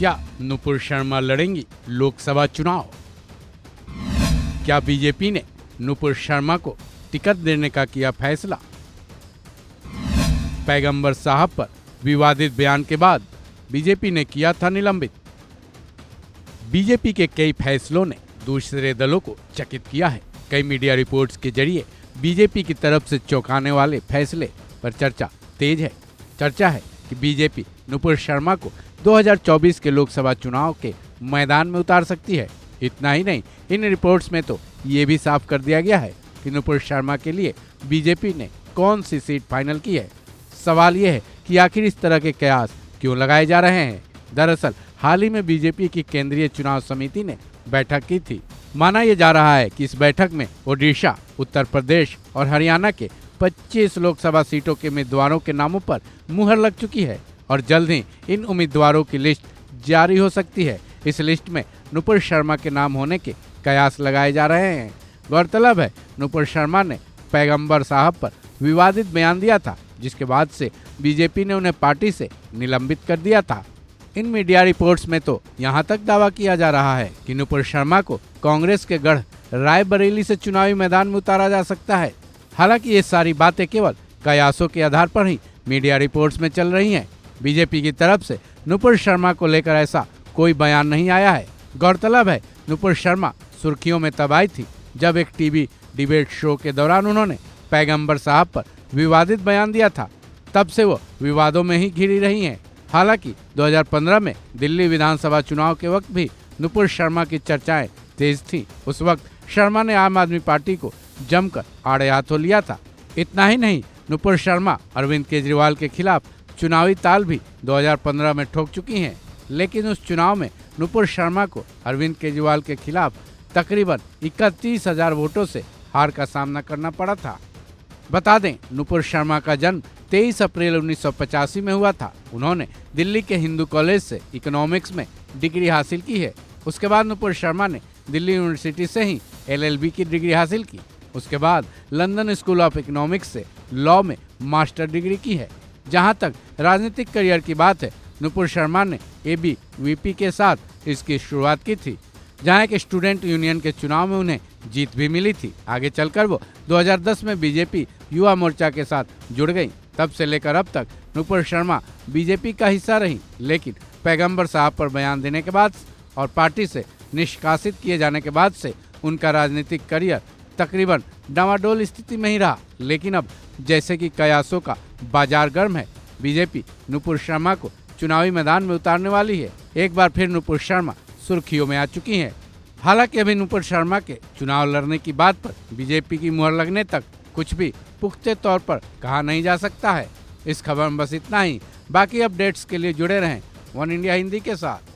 क्या नुपुर शर्मा लड़ेंगी लोकसभा चुनाव? क्या बीजेपी ने नुपुर शर्मा को टिकट देने का किया फैसला? पैगंबर साहब पर विवादित बयान के बाद बीजेपी ने किया था निलंबित। बीजेपी के कई फैसलों ने दूसरे दलों को चकित किया है। कई मीडिया रिपोर्ट्स के जरिए बीजेपी की तरफ से चौंकाने वाले फैसले पर चर्चा तेज है। चर्चा है कि बीजेपी नुपुर शर्मा को 2024 के लोकसभा चुनाव के मैदान में उतार सकती है। इतना ही नहीं, इन रिपोर्ट्स में तो ये भी साफ कर दिया गया है कि नुपुर शर्मा के लिए बीजेपी ने कौन सी सीट फाइनल की है। सवाल ये है कि आखिर इस तरह के कयास क्यों लगाए जा रहे हैं। दरअसल हाल ही में बीजेपी की केंद्रीय चुनाव समिति ने बैठक की थी। माना यह जा रहा है कि इस बैठक में ओडिशा, उत्तर प्रदेश और हरियाणा के 25 लोकसभा सीटों के उम्मीदवारों के नामों पर मुहर लग चुकी है और जल्द ही इन उम्मीदवारों की लिस्ट जारी हो सकती है। इस लिस्ट में नुपुर शर्मा के नाम होने के कयास लगाए जा रहे हैं। गौरतलब है, नुपुर शर्मा ने पैगंबर साहब पर विवादित बयान दिया था, जिसके बाद से बीजेपी ने उन्हें पार्टी से निलंबित कर दिया था। इन मीडिया रिपोर्ट्स में तो यहाँ तक दावा किया जा रहा है कि नुपुर शर्मा को कांग्रेस के गढ़ रायबरेली से चुनावी मैदान में उतारा जा सकता है। हालांकि ये सारी बातें केवल कयासों के आधार पर ही मीडिया रिपोर्ट्स में चल रही हैं। बीजेपी की तरफ से नुपुर शर्मा को लेकर ऐसा कोई बयान नहीं आया है। गौरतलब है, नुपुर शर्मा सुर्खियों में तब आई थी जब एक टीवी डिबेट शो के दौरान उन्होंने पैगंबर साहब पर विवादित बयान दिया था। तब से वो विवादों में ही घिरी रही हैं। हालांकि 2015 में दिल्ली विधानसभा चुनाव के वक्त भी नुपुर शर्मा की चर्चाएं तेज थीं। उस वक्त शर्मा ने आम आदमी पार्टी को जमकर आड़े हाथों लिया था। इतना ही नहीं, नुपुर शर्मा अरविंद केजरीवाल के खिलाफ चुनावी ताल भी 2015 में ठोक चुकी हैं। लेकिन उस चुनाव में नुपुर शर्मा को अरविंद केजरीवाल के खिलाफ तकरीबन 31,000 वोटों से हार का सामना करना पड़ा था। बता दें, नुपुर शर्मा का जन्म 23 अप्रैल 1985 में हुआ था। उन्होंने दिल्ली के हिंदू कॉलेज से इकोनॉमिक्स में डिग्री हासिल की है। उसके बाद नुपुर शर्मा ने दिल्ली यूनिवर्सिटी से ही LLB की डिग्री हासिल की। उसके बाद लंदन स्कूल ऑफ इकोनॉमिक्स से लॉ में मास्टर डिग्री की है। जहां तक राजनीतिक करियर की बात है, नुपुर शर्मा ने ABVP के साथ इसकी शुरुआत की थी, जहां एक स्टूडेंट यूनियन के चुनाव में उन्हें जीत भी मिली थी। आगे चलकर वो 2010 में बीजेपी युवा मोर्चा के साथ जुड़ गई। तब से लेकर अब तक नुपुर शर्मा बीजेपी का हिस्सा रही। लेकिन पैगंबर साहब पर बयान देने के बाद और पार्टी से निष्कासित किए जाने के बाद से उनका राजनीतिक करियर तकरीबन डामाडोल स्थिति में ही रहा। लेकिन अब जैसे कि कयासों का बाजार गर्म है, बीजेपी नुपुर शर्मा को चुनावी मैदान में उतारने वाली है। एक बार फिर नुपुर शर्मा सुर्खियों में आ चुकी हैं। हालांकि अभी नुपुर शर्मा के चुनाव लड़ने की बात पर बीजेपी की मुहर लगने तक कुछ भी पुख्ते तौर पर कहा नहीं जा सकता है। इस खबर में बस इतना ही। बाकी अपडेट्स के लिए जुड़े रहें वन इंडिया हिंदी के साथ।